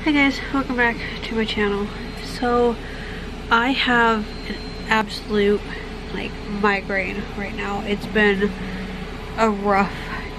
Hi guys, welcome back to my channel. So I have an absolute migraine right now. It's been a rough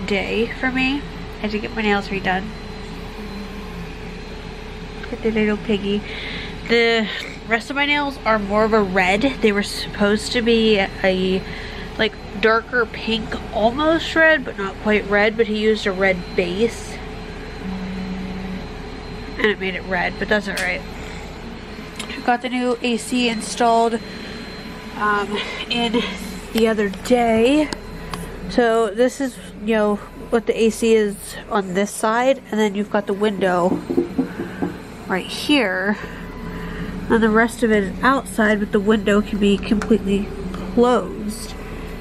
day for me. I had to get my nails redone. Look at the little piggy. The rest of my nails are more of a red. They were supposed to be a darker pink, almost red, but not quite red, but he used a red base and it made it red, but that's alright. Got the new AC installed in the other day. So this is, you know, what the AC is on this side, and then you've got the window right here, and the rest of it is outside, but the window can be completely closed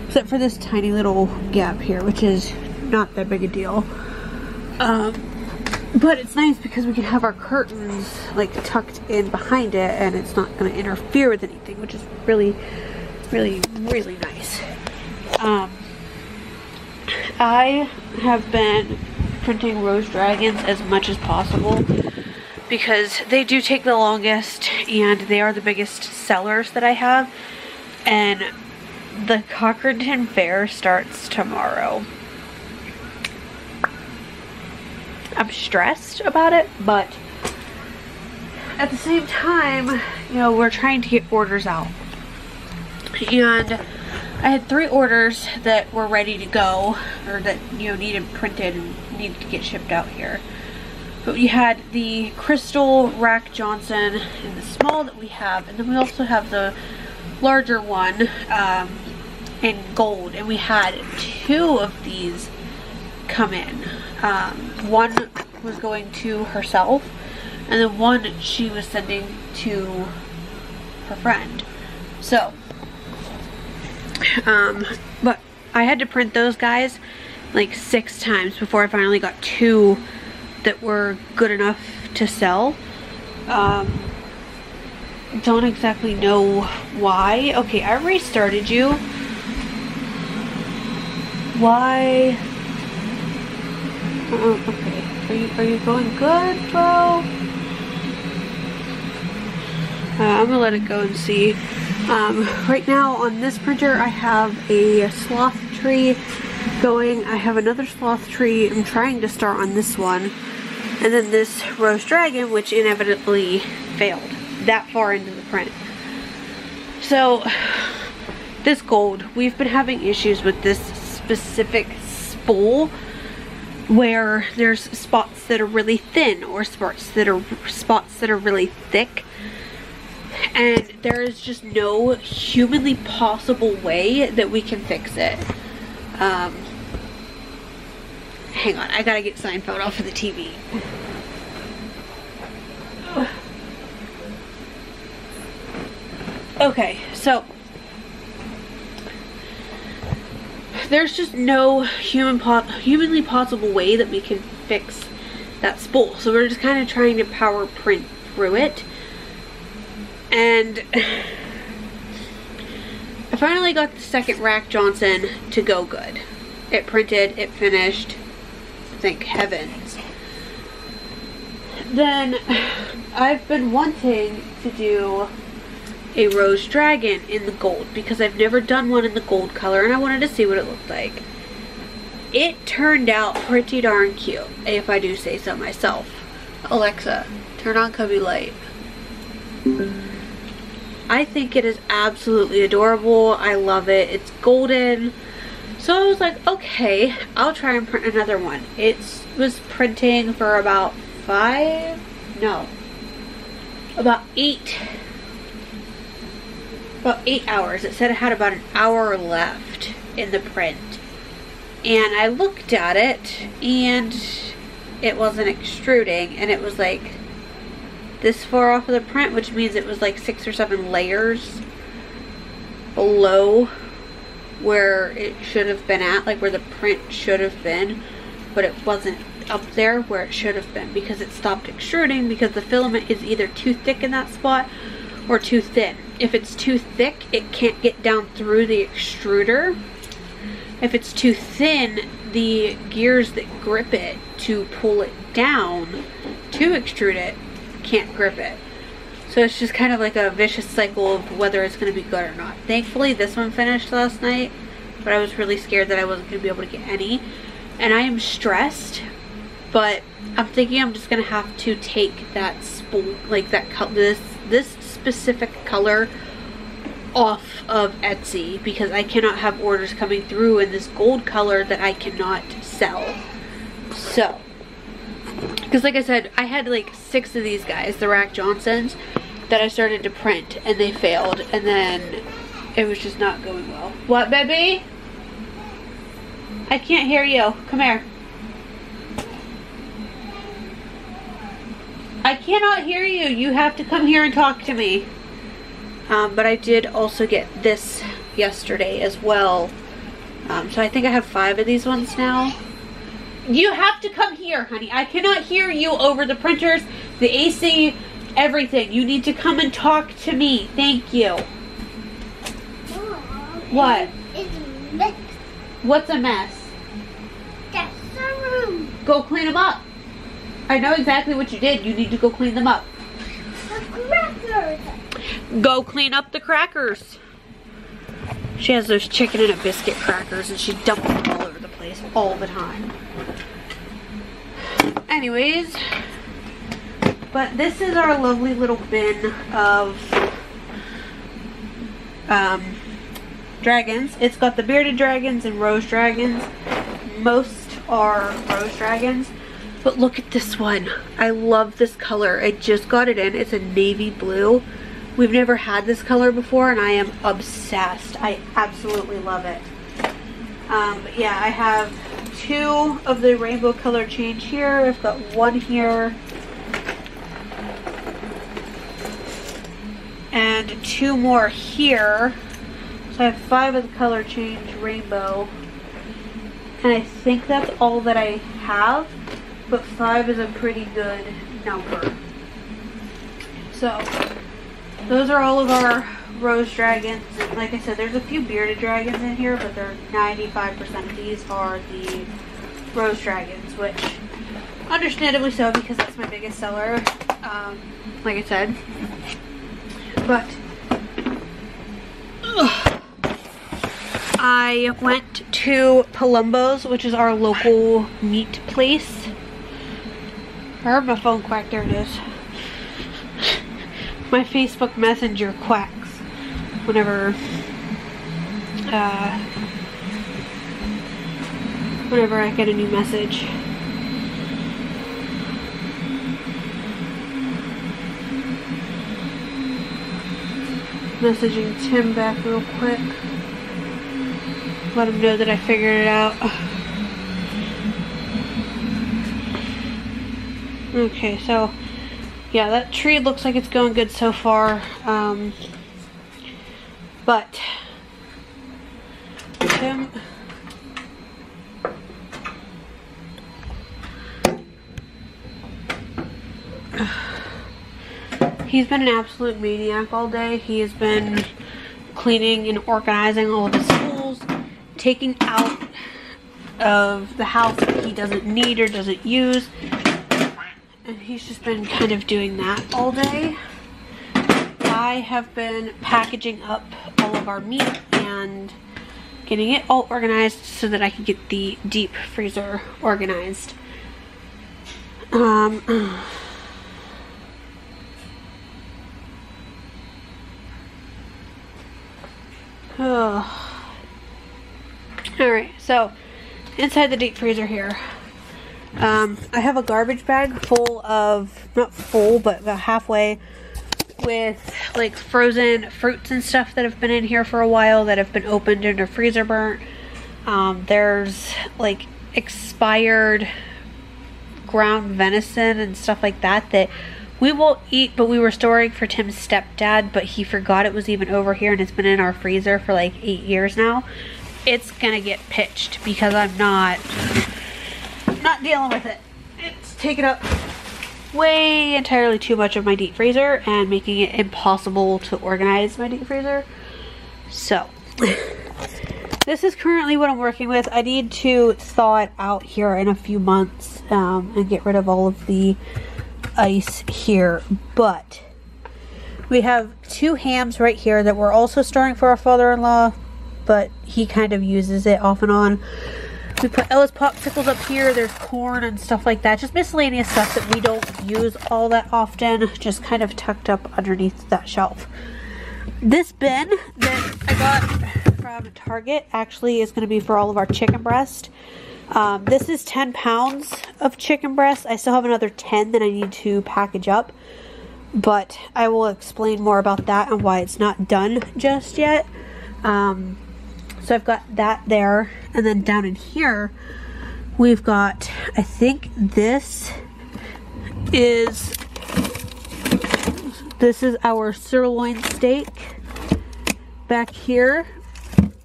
except for this tiny little gap here, which is not that big a deal. But it's nice because we can have our curtains tucked in behind it and it's not going to interfere with anything, which is really, really, really nice. I have been printing rose dragons as much as possible because they do take the longest and they are the biggest sellers that I have. And the Cochranton Fair starts tomorrow. I'm stressed about it, but at the same time, you know, we're trying to get orders out. And I had 3 orders that were ready to go, or that, you know, needed printed and needed to get shipped out here. But we had the Crystal Rack Johnson in the small that we have, and then we also have the larger one in gold, and we had 2 of these come in. One was going to herself, and then one she was sending to her friend. So, but I had to print those guys 6 times before I finally got 2 that were good enough to sell. Don't exactly know why. Okay, I restarted you. Why? Okay. Are you going good, bro? I'm gonna let it go and see. Right now on this printer I have a sloth tree going. I have another sloth tree I'm trying to start on this one. And then this rose dragon, which inevitably failed that far into the print. So this gold, we've been having issues with this specific spool where there's spots that are really thin or spots that are really thick, and there is just no humanly possible way that we can fix it. Hang on, I gotta get Seinfeld off of the TV. Okay, so there's just no humanly possible way that we can fix that spool. So we're just kind of trying to power print through it. And I finally got the second Rack Johnson to go good. It printed, it finished, thank heavens. Then I've been wanting to do a rose dragon in the gold because I've never done one in the gold color and I wanted to see what it looked like. It turned out pretty darn cute, if I do say so myself. Alexa, turn on Cubby Light. I think it is absolutely adorable. I love it. It's golden. So I was like, okay, I'll try and print another one. It was printing for about 8 hours. It said it had about an hour left in the print. And I looked at it and it wasn't extruding, and it was this far off of the print, which means it was 6 or 7 layers below where it should have been at, where the print should have been, but it wasn't up there where it should have been because it stopped extruding because the filament is either too thick in that spot or too thin. If it's too thick, it can't get down through the extruder. If it's too thin, the gears that grip it to pull it down to extrude it can't grip it. So it's just kind of like a vicious cycle of whether it's going to be good or not. Thankfully this one finished last night, but I was really scared that I wasn't going to be able to get any. And I am stressed, but I'm thinking I'm just going to have to take that like that this specific color off of Etsy, because I cannot have orders coming through in this gold color that I cannot sell. So, because like I said, I had like 6 of these guys, the Rack Johnsons, that I started to print and they failed, and then it was just not going well. What, baby? I can't hear you. Come here. I cannot hear you. You have to come here and talk to me. But I did also get this yesterday as well. So I think I have 5 of these ones now. You have to come here, honey. I cannot hear you over the printers, the AC, everything. You need to come and talk to me. Thank you. What? It's a mess. What's a mess? That's the room. Go clean them up. I know exactly what you did. You need to go clean them up. The crackers. Go clean up the crackers. She has those chicken and a biscuit crackers and she dumps them all over the place all the time. Anyways, but this is our lovely little bin of dragons. It's got the bearded dragons and rose dragons. Most are rose dragons. But look at this one. I love this color. I just got it in. It's a navy blue. We've never had this color before and I am obsessed. I absolutely love it. But yeah, I have 2 of the rainbow color change here. I've got 1 here. And 2 more here. So I have 5 of the color change rainbow. And I think that's all that I have. But 5 is a pretty good number. So, those are all of our rose dragons. And like I said, there's a few bearded dragons in here, but they're 95% of these are the rose dragons, which understandably so because that's my biggest seller, like I said. But I went to Palumbo's, which is our local meat place. I heard my phone quack. There it is. My Facebook Messenger quacks whenever I get a new message. Messaging Tim back real quick. Let him know that I figured it out. Okay, so yeah, that tree looks like it's going good so far. But Tim, he's been an absolute maniac all day. He has been cleaning and organizing all of his tools, taking out of the house that he doesn't need or doesn't use. And he's just been kind of doing that all day. I have been packaging up all of our meat and getting it all organized so that I can get the deep freezer organized. Alright, so inside the deep freezer here, I have a garbage bag full of, not full, but about halfway, with like frozen fruits and stuff that have been in here for a while that have been opened and are freezer burnt. There's like expired ground venison and stuff like that that we will eat, but we were storing for Tim's stepdad, but he forgot it was even over here and it's been in our freezer for like 8 years now. It's gonna get pitched because I'm not dealing with it. It's taken up way entirely too much of my deep freezer and making it impossible to organize my deep freezer. So this is currently what I'm working with. I need to thaw it out here in a few months and get rid of all of the ice here, but we have 2 hams right here that we're also storing for our father-in-law, but he kind of uses it off and on. We put Ella's popsicles up here. There's corn and stuff like that. Just miscellaneous stuff that we don't use all that often. Just kind of tucked up underneath that shelf. This bin that I got from Target actually is going to be for all of our chicken breast. This is 10 pounds of chicken breast. I still have another 10 that I need to package up. But I will explain more about that and why it's not done just yet. So I've got that there, and then down in here we've got, I think this is our sirloin steak. Back here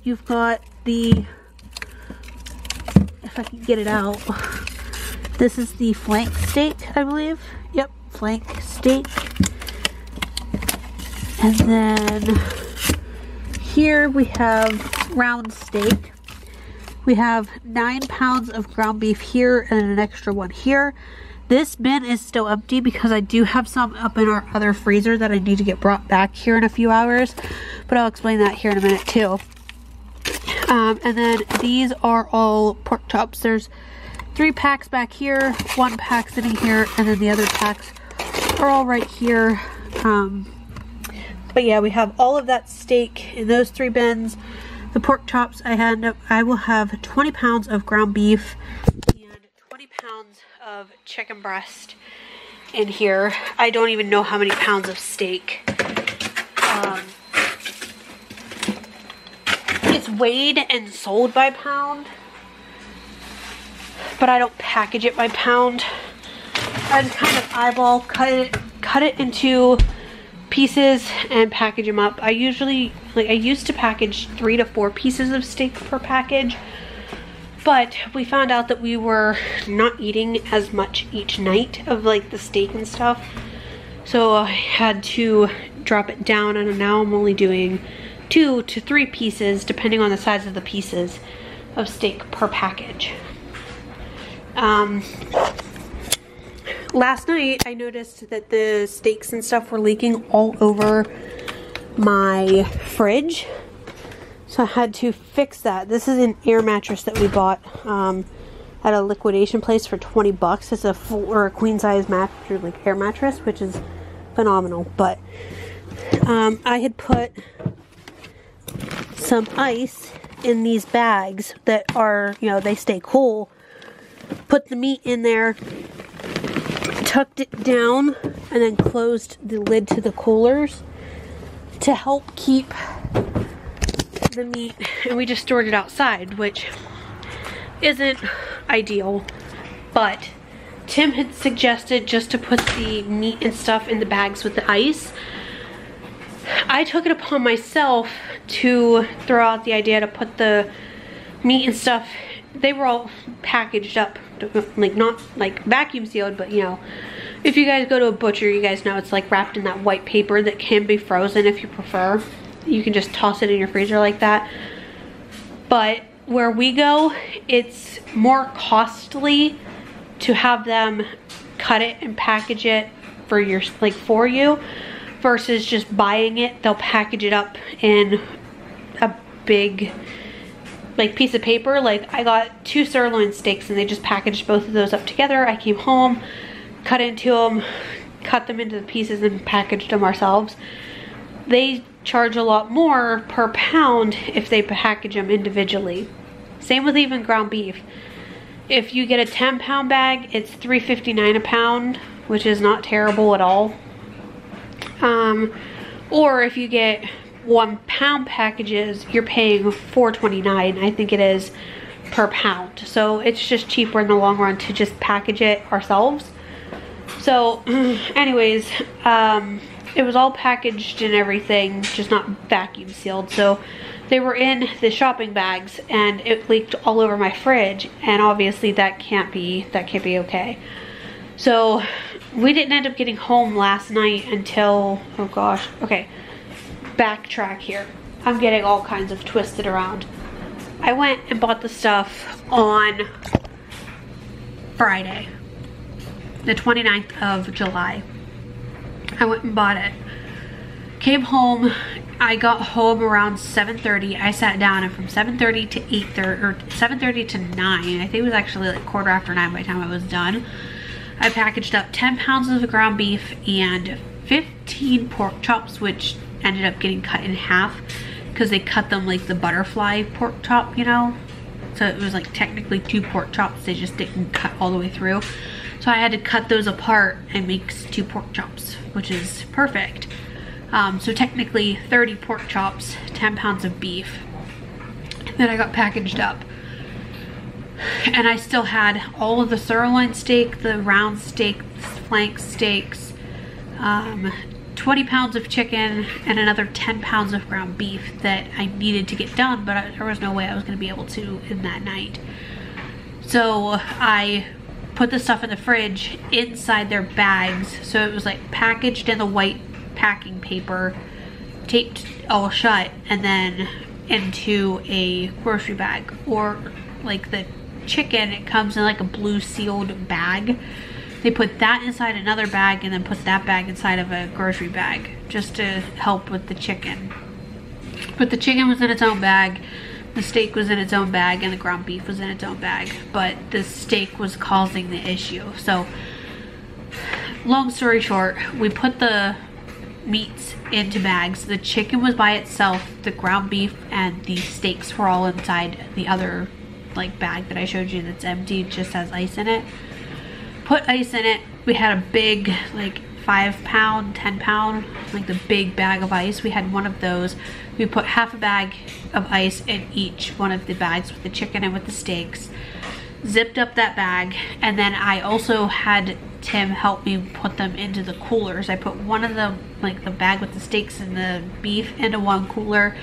you've got the, if I can get it out, this is the flank steak, I believe. Yep, flank steak. And then here we have round steak. We have 9 pounds of ground beef here and an extra one here. This bin is still empty because I do have some up in our other freezer that I need to get brought back here in a few hours, but I'll explain that here in a minute too. And then these are all pork chops. There's 3 packs back here, 1 pack sitting here, and then the other packs are all right here. But yeah, we have all of that steak in those 3 bins. The pork chops, I will have 20 pounds of ground beef and 20 pounds of chicken breast in here. I don't even know how many pounds of steak. It's weighed and sold by pound, but I don't package it by pound. I just kind of eyeball cut it into pieces and package them up. I used to package 3 to 4 pieces of steak per package, but we found out that we were not eating as much each night of like the steak and stuff, so I had to drop it down, and now I'm only doing 2 to 3 pieces depending on the size of the pieces of steak per package. Last night I noticed that the steaks and stuff were leaking all over my fridge, so I had to fix that. This is an air mattress that we bought at a liquidation place for 20 bucks. It's a full or a queen size mattress, like air mattress, which is phenomenal. But I had put some ice in these bags that are, you know, they stay cool. Put the meat in there, tucked it down, and then closed the lid to the coolers to help keep the meat, and we just stored it outside, which isn't ideal, but Tim had suggested just to put the meat and stuff in the bags with the ice. I took it upon myself to throw out the idea to put the meat and stuff, they were all packaged up, like not like vacuum sealed, but you know, if you guys go to a butcher, you guys know it's like wrapped in that white paper that can be frozen if you prefer. You can just toss it in your freezer like that. But where we go, it's more costly to have them cut it and package it for your, like for you, versus just buying it. They'll package it up in a big like piece of paper. Like I got 2 sirloin steaks and they just packaged both of those up together. I came home, cut into them, cut them into the pieces and packaged them ourselves. They charge a lot more per pound if they package them individually. Same with even ground beef. If you get a 10-pound bag, it's $3.59 a pound, which is not terrible at all. Or if you get 1-pound packages, you're paying $4.29, I think it is, per pound. So it's just cheaper in the long run to just package it ourselves. So anyways, it was all packaged and everything, just not vacuum sealed. So they were in the shopping bags and it leaked all over my fridge, and obviously that can't be okay. So we didn't end up getting home last night until, oh gosh, okay, backtrack here. I'm getting all kinds of twisted around. I went and bought the stuff on Friday. the 29th of July. I went and bought it. Came home. I got home around 7:30. I sat down, and from 7:30 to 8:30, or 7:30 to 9, I think it was actually like 9:15 by the time I was done, I packaged up 10 pounds of ground beef and 15 pork chops, which ended up getting cut in half because they cut them like the butterfly pork chop, you know? So it was like technically 2 pork chops, they just didn't cut all the way through. So I had to cut those apart and make 2 pork chops, which is perfect. So technically 30 pork chops, 10 pounds of beef. Then I got packaged up. And I still had all of the sirloin steak, the round steak, flank steaks, 20 pounds of chicken, and another 10 pounds of ground beef that I needed to get done, but there was no way I was going to be able to in that night. So I put the stuff in the fridge inside their bags, so it was like packaged in the white packing paper, taped all shut, and then into a grocery bag. Or like the chicken, it comes in like a blue sealed bag. They put that inside another bag and then put that bag inside of a grocery bag just to help with the chicken. But the chicken was in its own bag, the steak was in its own bag, and the ground beef was in its own bag. But the steak was causing the issue. So long story short, we put the meats into bags. The chicken was by itself, the ground beef and the steaks were all inside the other like bag that I showed you that's empty, just has ice in it. Put ice in it. We had a big like 5 pound, 10 pound, like the big bag of ice. We had one of those. We put half a bag of ice in each one of the bags with the chicken and with the steaks. Zipped up that bag, and then I also had Tim help me put them into the coolers. I put one of them, like the bag with the steaks and the beef, into one cooler,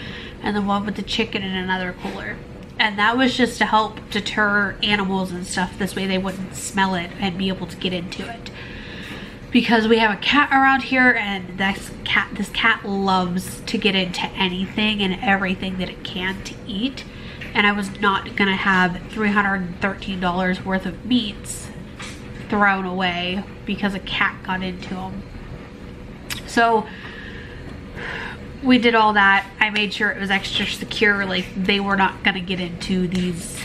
and the one with the chicken in another cooler. And that was just to help deter animals and stuff. This way they wouldn't smell it and be able to get into it. Because we have a cat around here, and this cat loves to get into anything and everything that it can to eat. And I was not gonna have $313 worth of meats thrown away because a cat got into them. So we did all that. I made sure it was extra secure, like they were not gonna get into these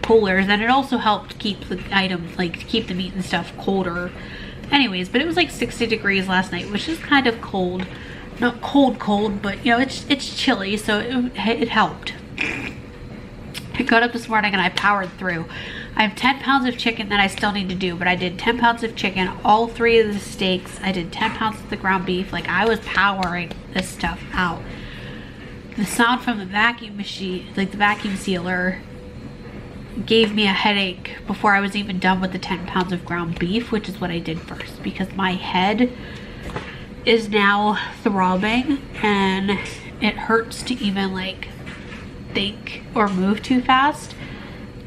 coolers. And it also helped keep the items, like keep the meat and stuff colder. Anyways, but it was like 60 degrees last night, which is kind of cold. Not cold, but you know, it's chilly, so it helped. I got up this morning and I powered through. I have 10 pounds of chicken that I still need to do, but I did 10 pounds of chicken, all 3 of the steaks. I did 10 pounds of the ground beef. Like, I was powering this stuff out. The sound from the vacuum machine, like the vacuum sealer, gave me a headache before I was even done with the 10 pounds of ground beef, which is what I did first, because my head is now throbbing and it hurts to even like think or move too fast,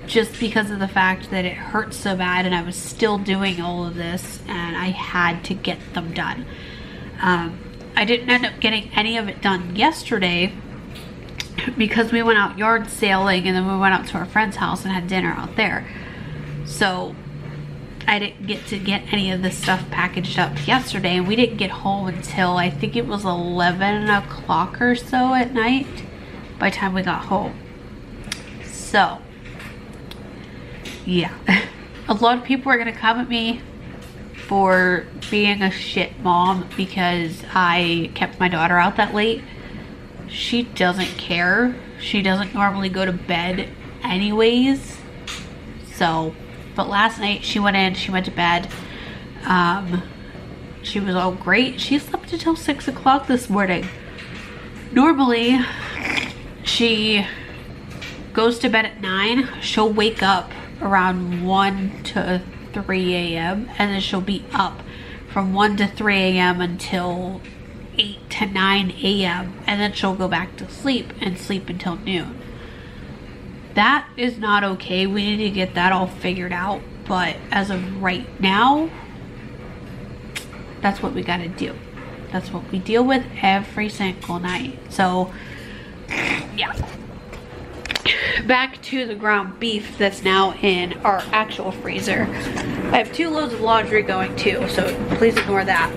just because of the fact that it hurts so bad. And I was still doing all of this and I had to get them done. I didn't end up getting any of it done yesterday because we went out yard sailing, and then we went out to our friend's house and had dinner out there. So I didn't get to get any of this stuff packaged up yesterday, and we didn't get home until I think it was 11 o'clock or so at night by the time we got home. So yeah, a lot of people are gonna come at me for being a shit mom because I kept my daughter out that late. She doesn't care. She doesn't normally go to bed anyways. So, but last night she went in, she went to bed. She was all great. She slept until 6 o'clock this morning. Normally, she goes to bed at 9. She'll wake up around 1 to 3 a.m. and then she'll be up from 1 to 3 a.m. until 8 to 9 a.m. and then she'll go back to sleep and sleep until noon. That is not okay. We need to get that all figured out, but as of right now, that's what we gotta do. That's what we deal with every single night. So yeah, back to the ground beef that's now in our actual freezer. I have 2 loads of laundry going too, so please ignore that.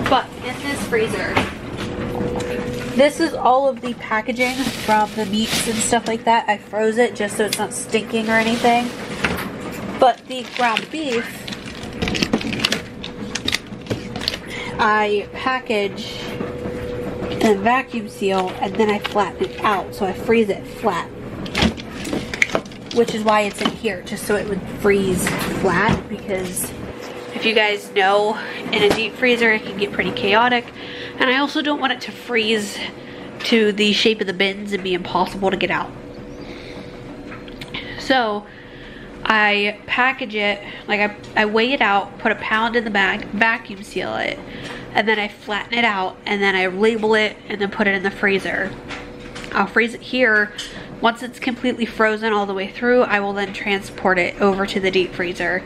But in this freezer, this is all of the packaging from the meats and stuff like that. I froze it just so it's not stinking or anything. But the ground beef, I package and vacuum seal, and then I flatten it out, so I freeze it flat, which is why it's in here, just so it would freeze flat, because if you guys know, in a deep freezer it can get pretty chaotic, and I also don't want it to freeze to the shape of the bins and be impossible to get out. So I package it, like I weigh it out, put a pound in the bag, vacuum seal it, and then I flatten it out, and then I label it, and then put it in the freezer. I'll freeze it here. Once it's completely frozen all the way through, I will then transport it over to the deep freezer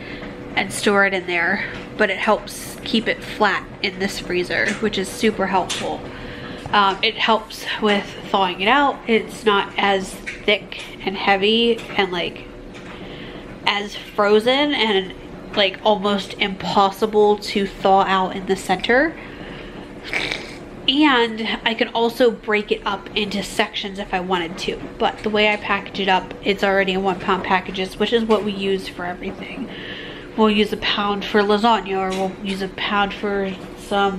and store it in there. But it helps keep it flat in this freezer, which is super helpful. It helps with thawing it out. It's not as thick and heavy and like as frozen and like almost impossible to thaw out in the center. And I can also break it up into sections if I wanted to, but the way I package it up, it's already in 1 pound packages, which is what we use for everything. We'll use a pound for lasagna, or we'll use a pound for some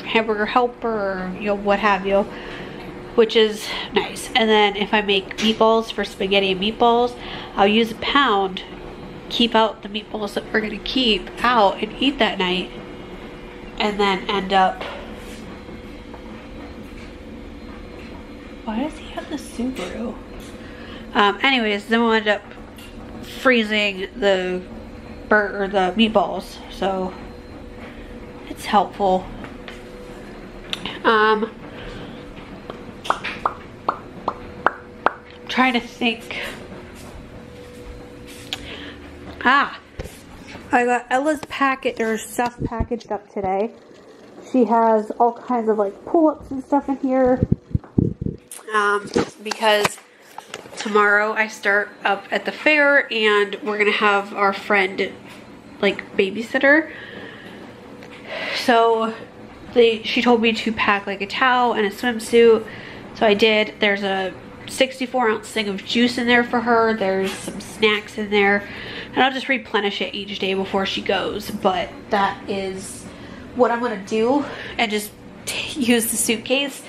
hamburger helper, or you know, what have you, which is nice. And then if I make meatballs for spaghetti and meatballs, I'll use a pound, keep out the meatballs that we're gonna keep out and eat that night, and then end up, why does he have the Subaru? Anyways, then we'll end up freezing the meatballs, so it's helpful. Trying to think. I got Ella's packet, or stuff packaged up today. She has all kinds of like pull-ups and stuff in here. Because tomorrow I start up at the fair, and we're gonna have our friend like babysitter. So she told me to pack like a towel and a swimsuit, so I did. There's a 64-ounce thing of juice in there for her. There's some snacks in there, and I'll just replenish it each day before she goes. But that is what I'm gonna do, and just use the suitcase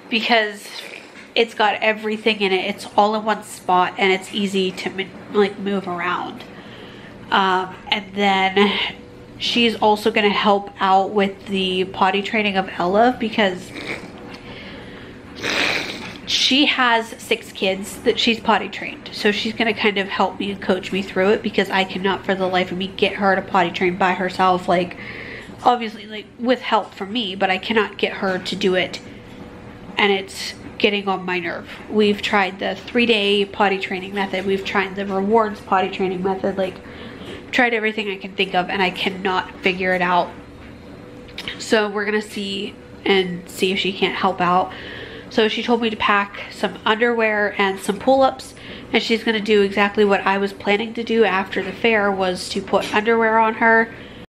because it's got everything in it. It's all in one spot, and it's easy to like move around. And then she's also gonna help out with the potty training of Ella, because she has 6 kids that she's potty trained. So she's gonna kind of help me and coach me through it, because I cannot for the life of me get her to potty train by herself. Like, obviously like with help from me, but I cannot get her to do it, and it's getting on my nerve. We've tried the 3-day potty training method. We've tried the rewards potty training method. Like, tried everything I can think of, and I cannot figure it out. So we're gonna see if she can't help out. So she told me to pack some underwear and some pull-ups, and she's gonna do exactly what I was planning to do after the fair, was to put underwear on her